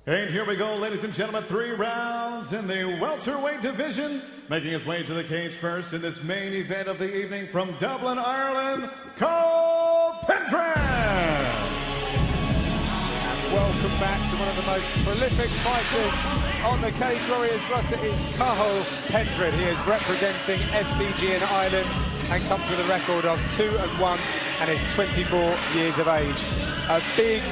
And here we go, ladies and gentlemen, 3 rounds in the welterweight division. Making his way to the cage first in this main event of the evening from Dublin, Ireland, Cathal Pendred. And welcome back to one of the most prolific fighters on the Cage Warriors roster. Is Cathal Pendred. He is representing SBG in Ireland and comes with a record of 2-1 and is 24 years of age. A big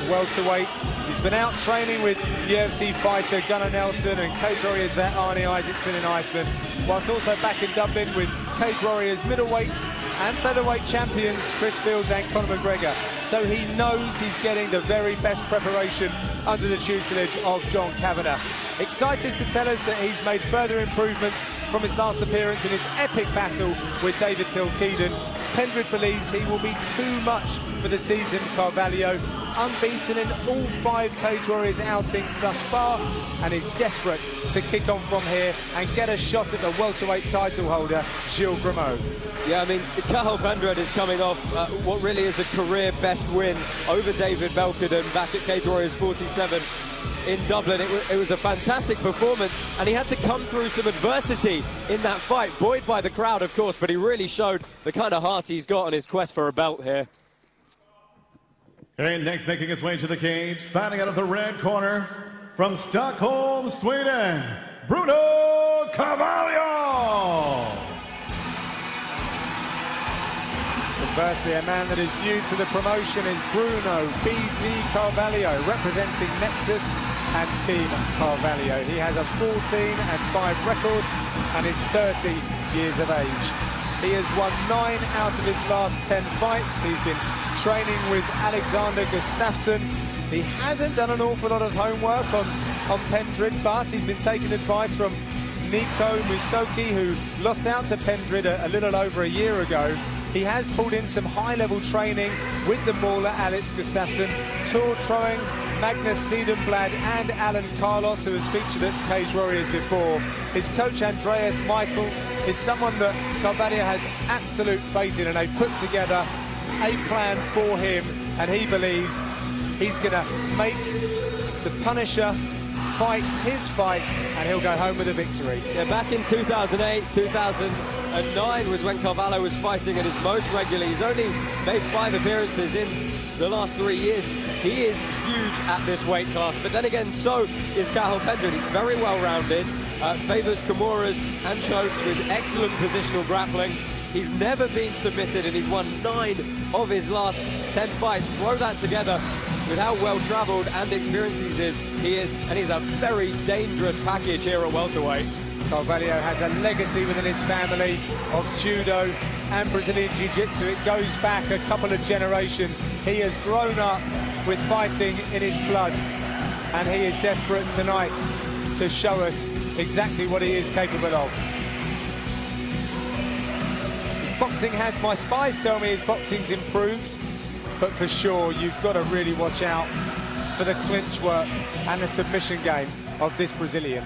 welterweight. He's been out training with UFC fighter Gunnar Nelson and Cage Warriors vet Arnie Isaacson in Iceland, whilst also back in Dublin with Cage Warriors middleweights and featherweight champions Chris Fields and Conor McGregor. So he knows he's getting the very best preparation under the tutelage of John Kavanagh. Excited to tell us that he's made further improvements from his last appearance in his epic battle with David Kilkeedan. Pendred believes he will be too much for the seasoned Carvalho, unbeaten in all 5 Cage Warriors outings thus far, and is desperate to kick on from here and get a shot at the welterweight title holder, Gilles Grimaud. Yeah, I mean, Cathal Pendred is coming off what really is a career best win over David Kilkeedan back at Cage Warriors 47 in Dublin. It was a fantastic performance, and he had to come through some adversity in that fight, buoyed by the crowd, of course, but he really showed the kind of heart he's got on his quest for a belt here. And next, making his way to the cage, fighting out of the red corner from Stockholm, Sweden, Bruno Carvalho. Conversely, a man that is new to the promotion is Bruno BC Carvalho, representing Nexus and Team Carvalho. He has a 14-5 record and is 30 years of age. He has won 9 out of his last 10 fights. He's been training with Alexander Gustafsson. He hasn't done an awful lot of homework on Pendred, but he's been taking advice from Nico Musoki, who lost out to Pendred a little over a year ago. He has pulled in some high-level training with the mauler Alex Gustafsson, Tor Troing, Magnus Siedenblad and Alan Carlos, who has featured at Cage Warriors before. His coach Andreas Michael is someone that Carvalho has absolute faith in, and they've put together a plan for him, and he believes he's going to make the Punisher fight his fight, and he'll go home with a victory. Yeah, back in 2008, 2009 was when Carvalho was fighting at his most regularly. He's only made 5 appearances in the last 3 years. He is huge at this weight class, but then again, so is Cathal Pendred. He's very well-rounded, favours Kimuras and chokes with excellent positional grappling. He's never been submitted, and he's won 9 of his last 10 fights. Throw that together with how well-travelled and experienced he is, and he's a very dangerous package here at welterweight. Carvalho has a legacy within his family of judo and Brazilian jiu-jitsu. It goes back a couple of generations. He has grown up with fighting in his blood, and he is desperate tonight to show us exactly what he is capable of. His boxing has, my spies tell me his boxing's improved, but for sure you've got to really watch out for the clinch work and the submission game of this Brazilian.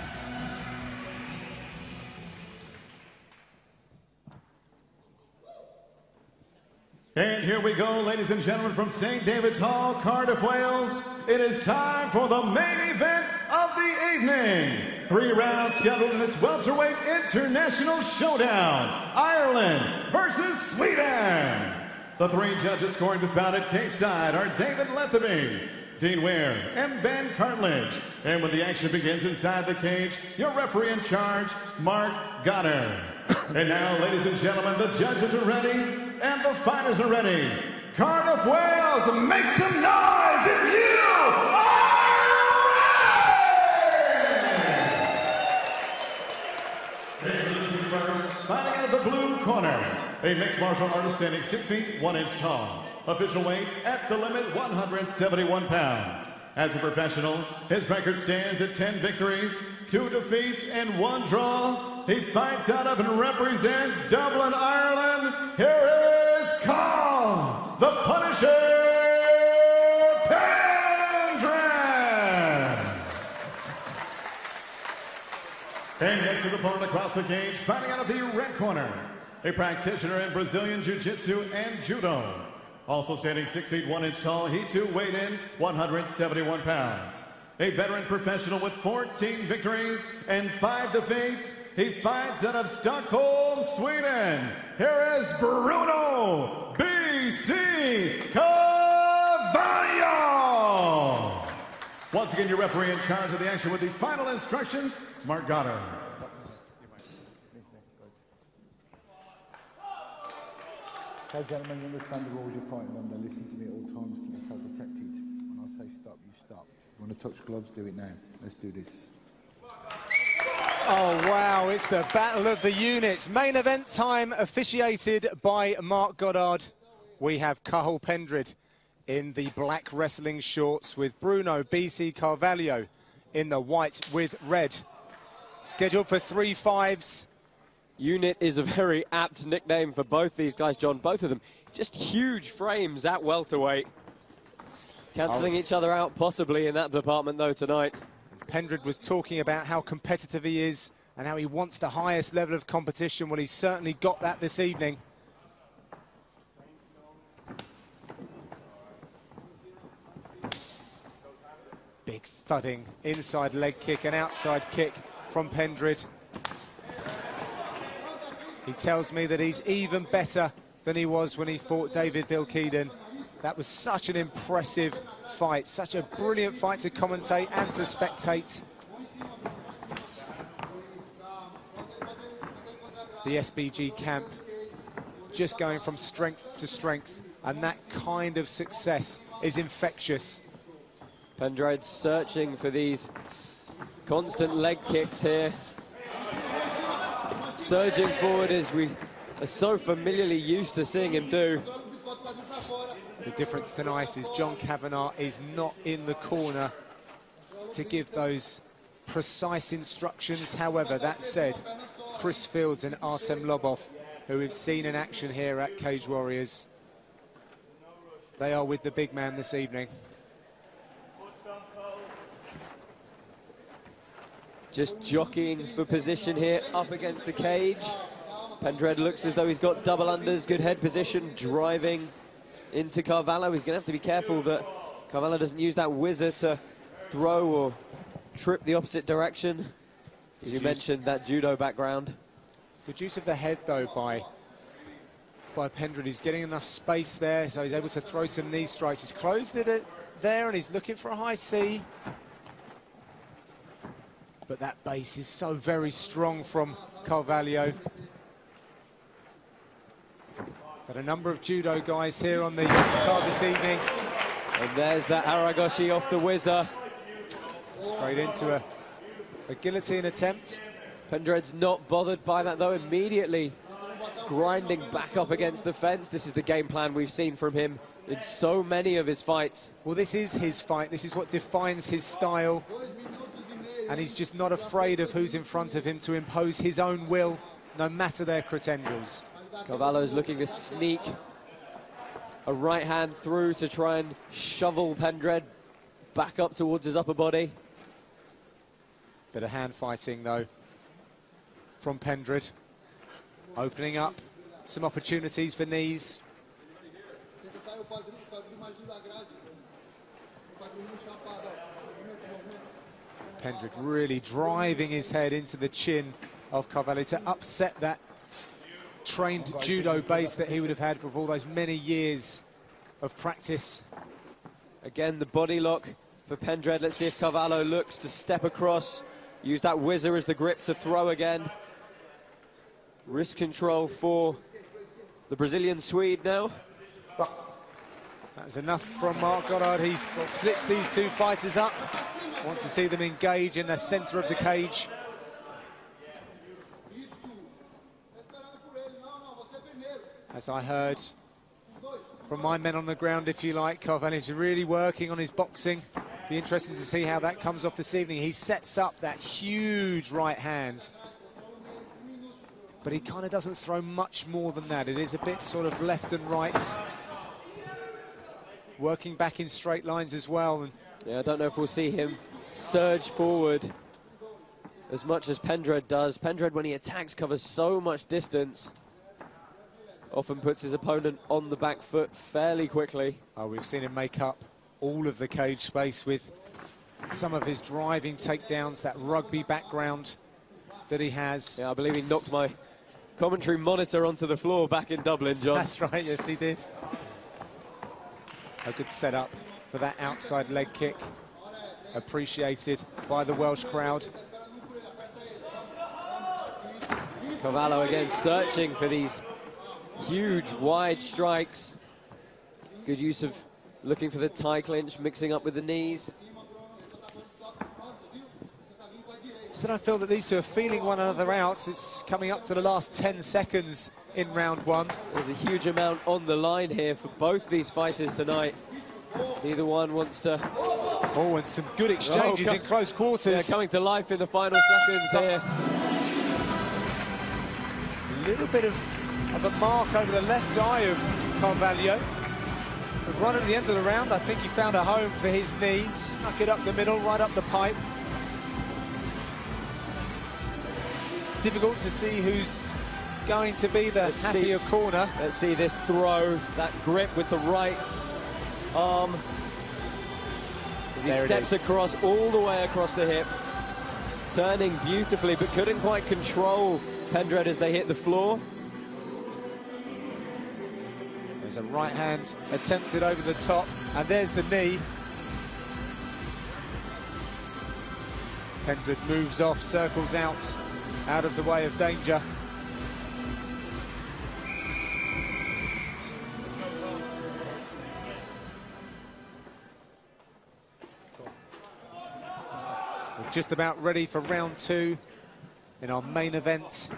And here we go, ladies and gentlemen, from St. David's Hall, Cardiff, Wales. It is time for the main event of the evening. 3 rounds scheduled in this welterweight international showdown. Ireland versus Sweden. The 3 judges scoring this bout at cage side are David Letheby, Dean Ware, and Ben Cartledge. And when the action begins inside the cage, your referee in charge, Mark Goddard. And now, ladies and gentlemen, the judges are ready and the fighters are ready. Cardiff, Wales, make some noise if you are ready! First, fighting out of the blue corner, a mixed martial artist standing 6 feet 1 inch tall. Official weight at the limit, 171 pounds. As a professional, his record stands at 10 victories, 2 defeats, and 1 draw. He fights out of and represents Dublin, Ireland. Here is Cathal, the Punisher Pendred. And next his opponent across the cage, fighting out of the red corner, a practitioner in Brazilian Jiu-Jitsu and Judo. Also standing 6 feet 1 inch tall, he too weighed in 171 pounds. a veteran professional with 14 victories and 5 defeats. He fights out of Stockholm, Sweden. Here is Bruno B.C. Carvalho. Once again, your referee in charge of the action with the final instructions, Mark Goddard. Okay, gentlemen, you understand the rules. You're fighting them. They listen to me at all times. Keep yourself protected. When I say stop, you stop. If you want to touch gloves, do it now. Let's do this. Oh, wow, it's the battle of the units. Main event time officiated by Mark Goddard. We have Cathal Pendred in the black wrestling shorts with Bruno B.C. Carvalho in the white with red. Scheduled for 3 fives. Unit is a very apt nickname for both these guys, John. Both of them just huge frames at welterweight. Cancelling each other out possibly in that department, though, tonight. Pendred was talking about how competitive he is and how he wants the highest level of competition. Well, he's certainly got that this evening. Big thudding inside leg kick and outside kick from Pendred. He tells me that he's even better than he was when he fought David Bilkeeden. That was such an impressive fight, such a brilliant fight to commentate and to spectate. The SBG camp just going from strength to strength, and that kind of success is infectious. Pendred searching for these constant leg kicks here. Surging forward as we are so familiarly used to seeing him do. The difference tonight is John Kavanagh is not in the corner to give those precise instructions. However, that said, Chris Fields and Artem Lobov, who we've seen in action here at Cage Warriors, they are with the big man this evening. Just jockeying for position here, up against the cage. Pendred looks as though he's got double unders, good head position, driving into Carvalho. He's going to have to be careful that Carvalho doesn't use that whizzer to throw or trip the opposite direction. As you mentioned, that judo background. Good use of the head, though, by Pendred. He's getting enough space there, so he's able to throw some knee strikes. He's closed it there, and he's looking for a high C. But that base is so very strong from Carvalho. Got a number of judo guys here on the card this evening. And there's that Aragoshi off the whizzer. Straight into a guillotine attempt. Pendred's not bothered by that, though, immediately grinding back up against the fence. This is the game plan we've seen from him in so many of his fights. Well, this is his fight. This is what defines his style. And he's just not afraid of who's in front of him to impose his own will, no matter their credentials. Carvalho's looking to sneak a right hand through to try and shovel Pendred back up towards his upper body. Bit of hand fighting, though, from Pendred. Opening up some opportunities for knees. Pendred really driving his head into the chin of Carvalho to upset that trained judo base that he would have had for all those many years of practice. Again, the body lock for Pendred. Let's see if Carvalho looks to step across, use that whizzer as the grip to throw again. Wrist control for the Brazilian Swede now. That was enough from Mark Goddard. He splits these two fighters up. Wants to see them engage in the centre of the cage. As I heard from my men on the ground, if you like, Carvalho's really working on his boxing. Be interesting to see how that comes off this evening. He sets up that huge right hand, but he kind of doesn't throw much more than that. It is a bit sort of left and right. Working back in straight lines as well. And yeah, I don't know if we'll see him surge forward as much as Pendred does. Pendred, when he attacks, covers so much distance. Often puts his opponent on the back foot fairly quickly. Oh, we've seen him make up all of the cage space with some of his driving takedowns, that rugby background that he has. Yeah, I believe he knocked my commentary monitor onto the floor back in Dublin, John. That's right, yes he did. A good setup for that outside leg kick. Appreciated by the Welsh crowd. Carvalho again searching for these huge, wide strikes. Good use of looking for the tie clinch, mixing up with the knees. So I feel that these two are feeling one another out. It's coming up to the last 10 seconds in round one. There's a huge amount on the line here for both these fighters tonight. Neither one wants to... Oh, and some good exchanges in close quarters. Yeah, coming to life in the final seconds here. A little bit of a mark over the left eye of Carvalho. But right at the end of the round, I think he found a home for his knee. Snuck it up the middle, right up the pipe. Difficult to see who's going to be the happier corner. Let's see this throw, that grip with the right arm. As he steps across, all the way across the hip. Turning beautifully, but couldn't quite control Pendred as they hit the floor. There's a right hand attempted over the top, and there's the knee. Pendred moves off, circles out of the way of danger. We're just about ready for round two in our main event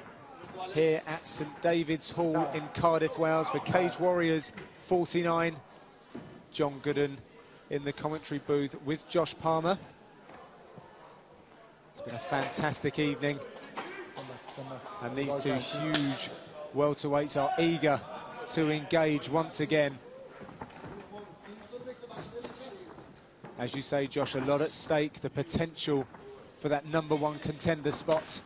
here at St David's Hall in Cardiff, Wales for Cage Warriors 49. John Gooden in the commentary booth with Josh Palmer. It's been a fantastic evening. And these two huge welterweights are eager to engage once again. As you say, Josh, a lot at stake, the potential for that #1 contender spot.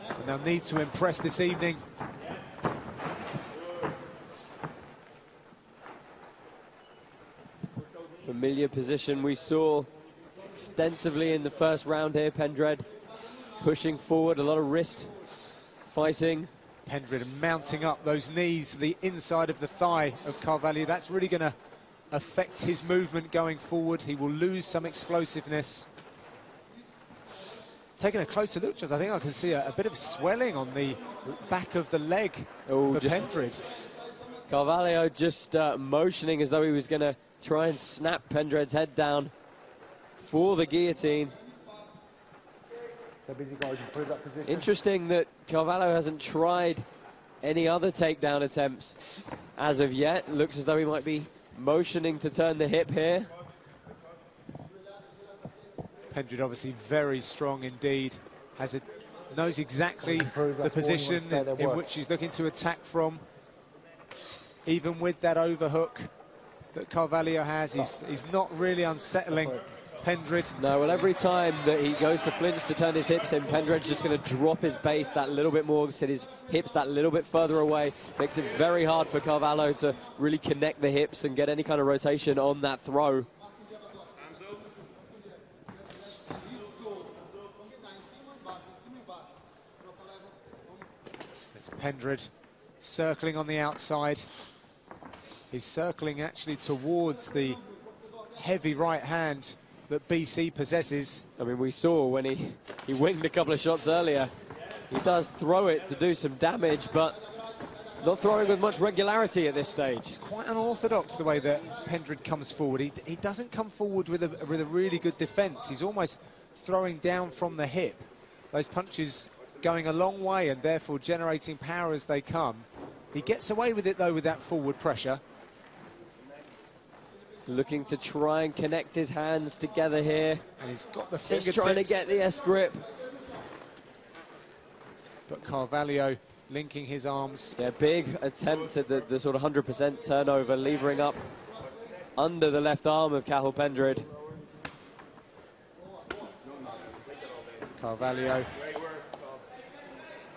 And they'll need to impress this evening. Familiar position we saw extensively in the first round here. Pendred pushing forward, a lot of wrist fighting. Pendred mounting up those knees to the inside of the thigh of Carvalho. That's really going to affect his movement going forward. He will lose some explosiveness. Taking a closer look, Just, I think I can see a bit of swelling on the back of the leg for Pendred. Carvalho just motioning as though he was going to try and snap Pendred's head down for the guillotine. They're busy, guys. Improve that position. Interesting that Carvalho hasn't tried any other takedown attempts as of yet. Looks as though he might be motioning to turn the hip here. Pendred obviously very strong indeed. Knows exactly the position in which he's looking to attack from. Even with that overhook that Carvalho has, he's not really unsettling Pendred. No, well, every time that he goes to flinch to turn his hips in, Pendred's just going to drop his base that little bit more, set his hips that little bit further away. Makes it very hard for Carvalho to really connect the hips and get any kind of rotation on that throw. It's Pendred circling on the outside. He's circling actually towards the heavy right hand that BC possesses. I mean, we saw when he winged a couple of shots earlier. He does throw it to do some damage, but not throwing with much regularity at this stage. It's quite unorthodox the way that Pendred comes forward. He doesn't come forward with a really good defence. He's almost throwing down from the hip. Those punches going a long way and therefore generating power as they come. He gets away with it though with that forward pressure. Looking to try and connect his hands together here. And he's got the fingertips. Just trying to get the S-grip. But Carvalho linking his arms. Yeah, big attempt at the sort of 100% turnover, levering up under the left arm of Cathal Pendred. Carvalho.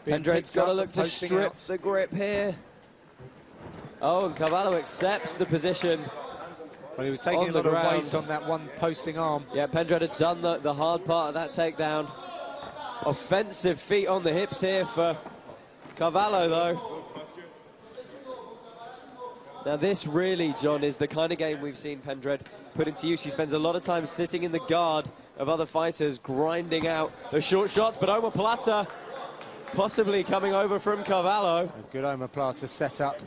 Pendred's got to look to strip the grip here. Oh, and Carvalho accepts the position. Well, he was taking a lot of weight on that one posting arm. Yeah, Pendred had done the hard part of that takedown. Offensive feet on the hips here for Carvalho, though. Now, this really, John, is the kind of game we've seen Pendred put into use. He spends a lot of time sitting in the guard of other fighters, grinding out the short shots, but omoplata possibly coming over from Carvalho. A good omoplata set up.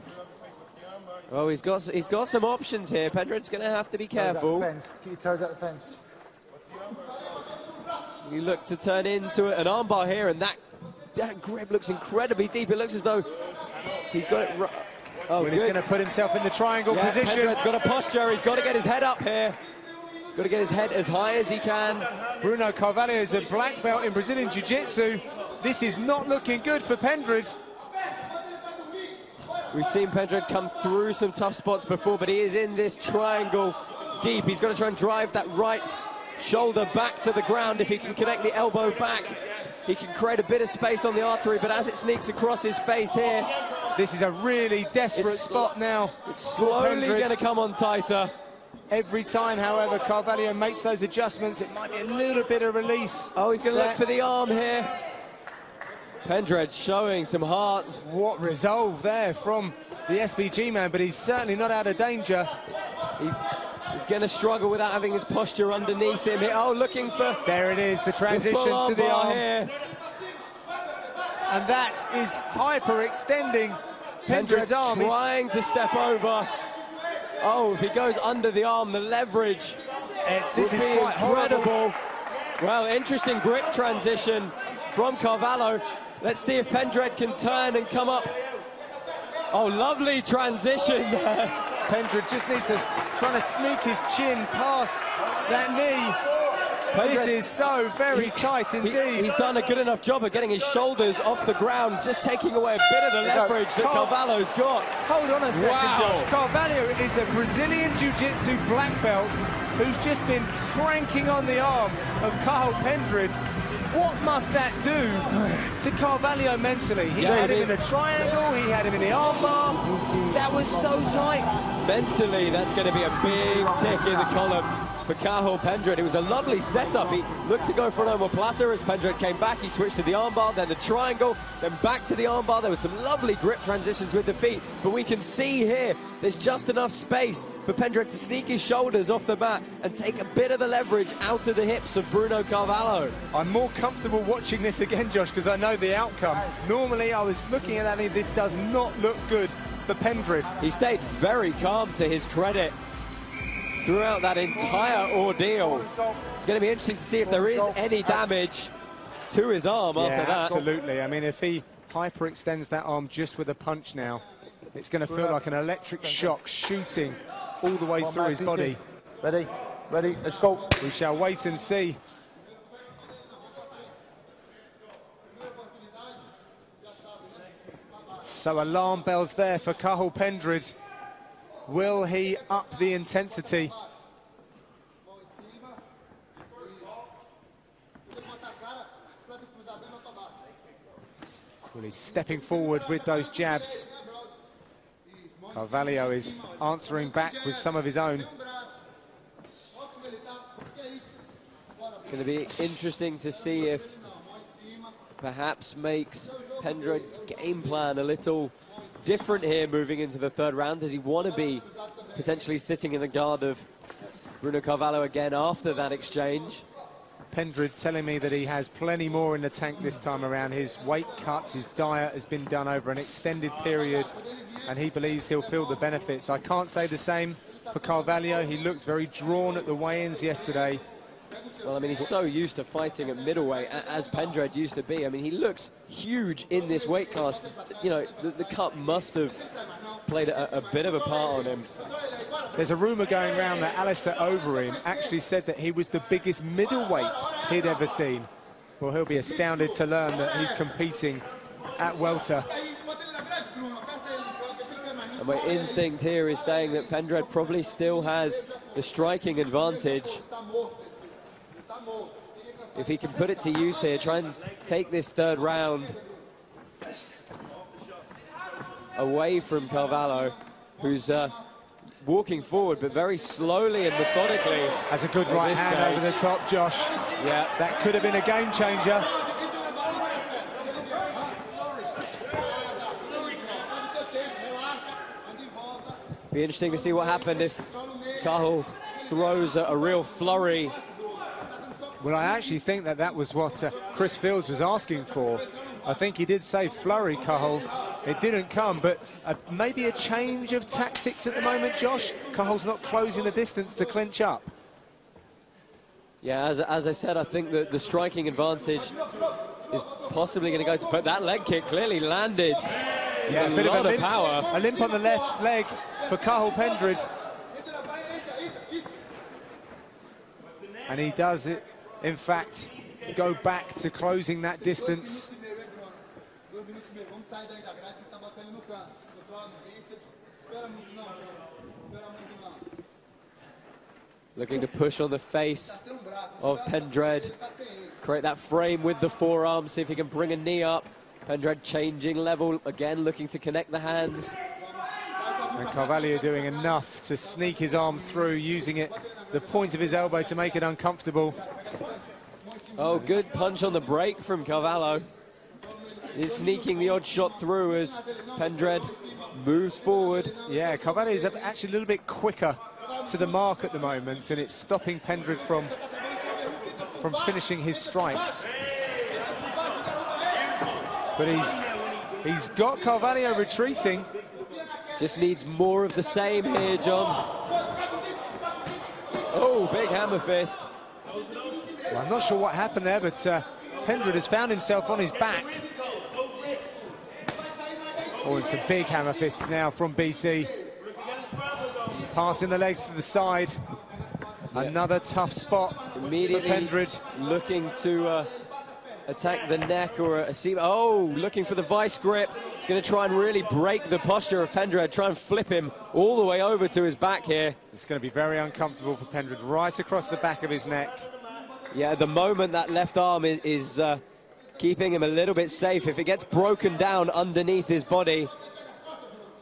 Oh, he's got some options here. Pendred's going to have to be careful. Keep your toes out the fence. You look to turn into an armbar here, and that grip looks incredibly deep. It looks as though he's got it. Oh, well, he's going to put himself in the triangle position. Pendred's got a posture. He's got to get his head up here. Got to get his head as high as he can. Bruno Carvalho is a black belt in Brazilian Jiu-Jitsu. This is not looking good for Pendred. We've seen Pendred come through some tough spots before, but he is in this triangle deep. He's got to try and drive that right shoulder back to the ground. If he can connect the elbow back, he can create a bit of space on the artery, but as it sneaks across his face here... This is a really desperate spot now. It's slowly going to come on tighter. Every time, however, Carvalho makes those adjustments, it might be a little bit of release. Oh, he's going to look for the arm here. Pendred showing some heart. What resolve there from the SBG man, but he's certainly not out of danger. He's going to struggle without having his posture underneath him here. Oh, looking for... There it is, the transition to the arm. Here. And that is hyperextending Pendred's arm. Trying to step over. Oh, if he goes under the arm, the leverage this is quite incredible. Horrible. Well, interesting grip transition from Carvalho. Let's see if Pendred can turn and come up. Oh, lovely transition there. Pendred just needs to try to sneak his chin past that knee. This is so very tight indeed. He's done a good enough job of getting his shoulders off the ground, just taking away a bit of the leverage that Carvalho's got. Hold on a second, wow. Josh. Carvalho is a Brazilian Jiu-Jitsu black belt who's just been cranking on the arm of Cathal Pendred. What must that do to Carvalho mentally? He had him in the triangle, he had him in the armbar. That was so tight. Mentally, that's going to be a big tick in the column for Cathal Pendred. It was a lovely setup. He looked to go for an omoplata as Pendred came back. He switched to the armbar, then the triangle, then back to the armbar. There was some lovely grip transitions with the feet, but we can see here there's just enough space for Pendred to sneak his shoulders off the mat and take a bit of the leverage out of the hips of Bruno Carvalho. I'm more comfortable watching this again, Josh, because I know the outcome. Normally I was looking at that and this does not look good for Pendred. He stayed very calm, to his credit, throughout that entire ordeal. It's going to be interesting to see if there is any damage to his arm after that. Absolutely. I mean, if he hyperextends that arm just with a punch now, it's going to feel like an electric shock shooting all the way through his body. Ready? Ready? Let's go. We shall wait and see. So alarm bells there for Cathal Pendred. Will he up the intensity? Well, he's stepping forward with those jabs. Carvalho is answering back with some of his own. Going to be interesting to see if perhaps makes Pendred's game plan a little different here moving into the third round. Does he want to be potentially sitting in the guard of Bruno Carvalho again after that exchange? Pendred telling me that he has plenty more in the tank this time around. His weight cuts, his diet has been done over an extended period, and he believes he'll feel the benefits. I can't say the same for Carvalho. He looked very drawn at the weigh-ins yesterday. Well, I mean, he's so used to fighting at middleweight, as Pendred used to be. I mean, he looks huge in this weight class. You know, the cut must have played a bit of a part on him. There's a rumour going around that Alistair Overeem actually said that he was the biggest middleweight he'd ever seen. Well, he'll be astounded to learn that he's competing at welter. And my instinct here is saying that Pendred probably still has the striking advantage. If he can put it to use here, try and take this third round away from Carvalho, who's walking forward, but very slowly and methodically. Has a good right hand over the top, Josh. Yeah. That could have been a game changer. Be interesting to see what happened if Cathal throws a real flurry. Well, I actually think that was what Chris Fields was asking for. I think he did say flurry, Cathal. It didn't come, but maybe a change of tactics at the moment, Josh. Cahal's not closing the distance to clinch up. Yeah, as I said, I think that the striking advantage is possibly going to go to... But that leg kick clearly landed. Yeah, a lot of power. A limp on the left leg for Cathal Pendred. And he does it, in fact, go back to closing that distance. Looking to push on the face of Pendred. Create that frame with the forearm, see if he can bring a knee up. Pendred changing level, again looking to connect the hands. And Carvalho doing enough to sneak his arm through, using it, the point of his elbow to make it uncomfortable. Oh, good punch on the break from Carvalho. He's sneaking the odd shot through as Pendred moves forward. Yeah, Carvalho is actually a little bit quicker to the mark at the moment, and it's stopping Pendred from finishing his strikes. But he's got Carvalho retreating. Just needs more of the same here, John. Oh, big hammer fist. Well, I'm not sure what happened there, but Pendred has found himself on his back. Oh, it's a big hammer fist now from BC. Passing the legs to the side. Yeah. Another tough spot immediately for Pendred. Looking to attack the neck or a seat. Oh, looking for the vice grip. He's going to try and really break the posture of Pendred, try and flip him all the way over to his back here. It's going to be very uncomfortable for Pendred, right across the back of his neck. Yeah, at the moment that left arm is keeping him a little bit safe. If it gets broken down underneath his body,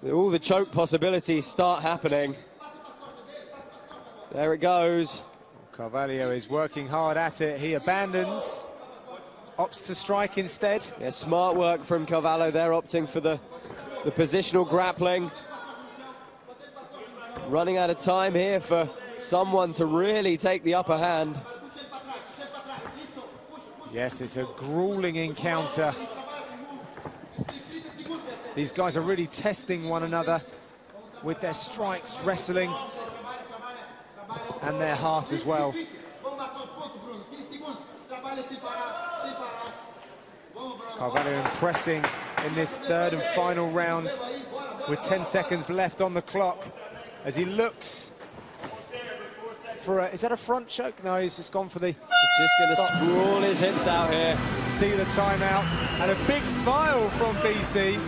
all the choke possibilities start happening. There it goes. Carvalho is working hard at it. He abandons, opts to strike instead. Yeah, smart work from Carvalho. They're opting for the positional grappling. Running out of time here for someone to really take the upper hand. Yes, it's a grueling encounter. These guys are really testing one another with their strikes, wrestling, and their heart as well. Carvalho impressing in this third and final round with 10 seconds left on the clock as he looks for a... Is that a front choke? No, he's just gone for the... Just going to sprawl his hips out here. See the timeout. And a big smile from BC.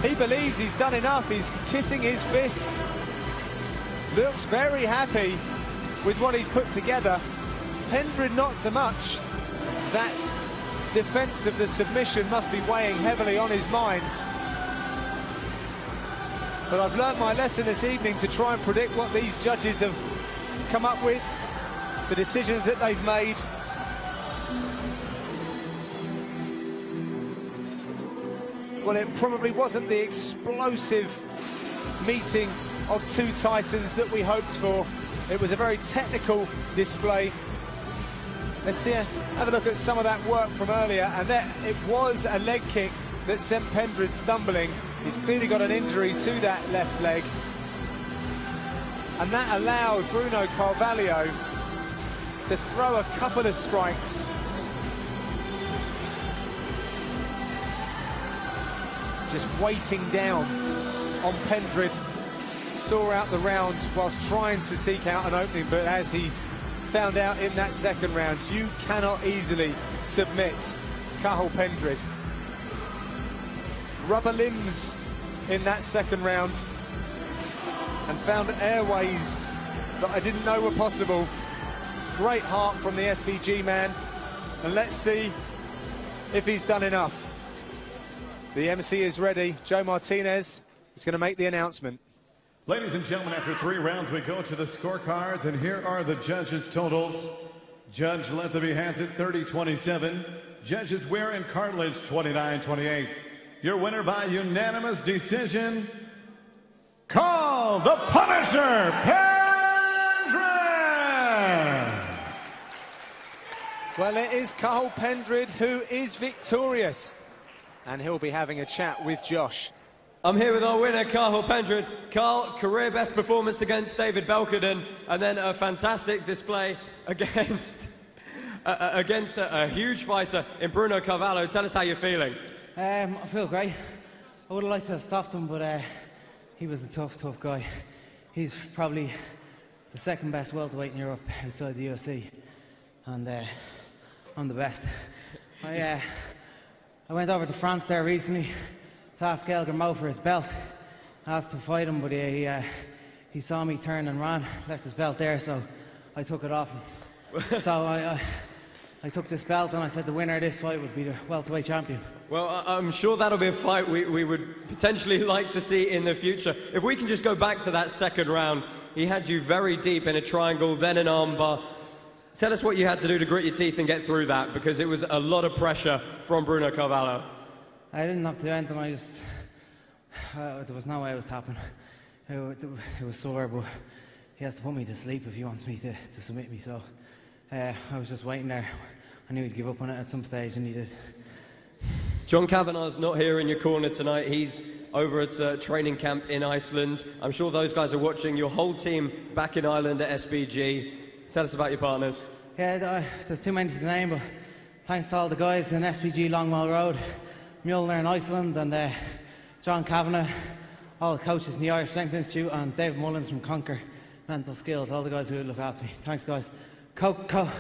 He believes he's done enough. He's kissing his fist. Looks very happy with what he's put together. Pendred not so much. That defense of the submission must be weighing heavily on his mind. But I've learnt my lesson this evening to try and predict what these judges have come up with, the decisions that they've made. Well, it probably wasn't the explosive meeting of two titans that we hoped for. It was a very technical display. Let's see, have a look at some of that work from earlier, and there it was a leg kick that sent Pendred stumbling. He's clearly got an injury to that left leg, and that allowed Bruno Carvalho to throw a couple of strikes. Just weighting down on Pendred. Saw out the round whilst trying to seek out an opening, but as he found out in that second round, you cannot easily submit Cathal Pendred. Rubber limbs in that second round and found airways that I didn't know were possible. Great heart from the SVG man, and let's see if he's done enough. The MC is ready. Joe Martinez is going to make the announcement. Ladies and gentlemen, after 3 rounds, we go to the scorecards, and here are the judges' totals. Judge Lethaby has it 30-27. Judges Weir and Cartilage 29-28. Your winner by unanimous decision, Carl the Punisher Pendred! Well, it is Cathal Pendred who is victorious, and he'll be having a chat with Josh. I'm here with our winner, Cathal Pendred. Carl, career best performance against David Belkeden, and then a fantastic display against a huge fighter in Bruno Carvalho. Tell us how you're feeling. I feel great. I would have liked to have stopped him, but he was a tough guy. He's probably the second best welterweight in Europe outside the UFC, and I'm the best. I went over to France there recently to ask Gael Germot for his belt. I asked to fight him, but he saw me turn and ran, left his belt there, so I took it off him. So I took this belt and I said the winner of this fight would be the welterweight champion. Well, I'm sure that'll be a fight we would potentially like to see in the future. If we can just go back to that second round, he had you very deep in a triangle, then an armbar. Tell us what you had to do to grit your teeth and get through that, because it was a lot of pressure from Bruno Carvalho. I didn't have to do anything, I just... there was no way I was tapping. It was sore, but he has to put me to sleep if he wants me to submit me, so I was just waiting there. I knew he'd give up on it at some stage, and he did. John Kavanagh's not here in your corner tonight. He's over at training camp in Iceland. I'm sure those guys are watching. Your whole team back in Ireland at SBG. Tell us about your partners. Yeah, there's too many to name, but thanks to all the guys in SBG Longmall Road, Mueller in Iceland, and John Kavanagh, all the coaches in the Irish Strength Institute, and David Mullins from Conquer Mental Skills, all the guys who look after me. Thanks, guys. Coca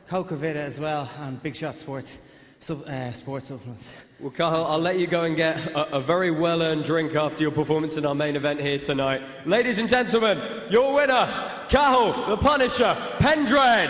Vita as well, and Big Shot Sports supplements. Well, Cathal, I'll let you go and get a very well-earned drink after your performance in our main event here tonight. Ladies and gentlemen, your winner, Cathal the Punisher Pendred.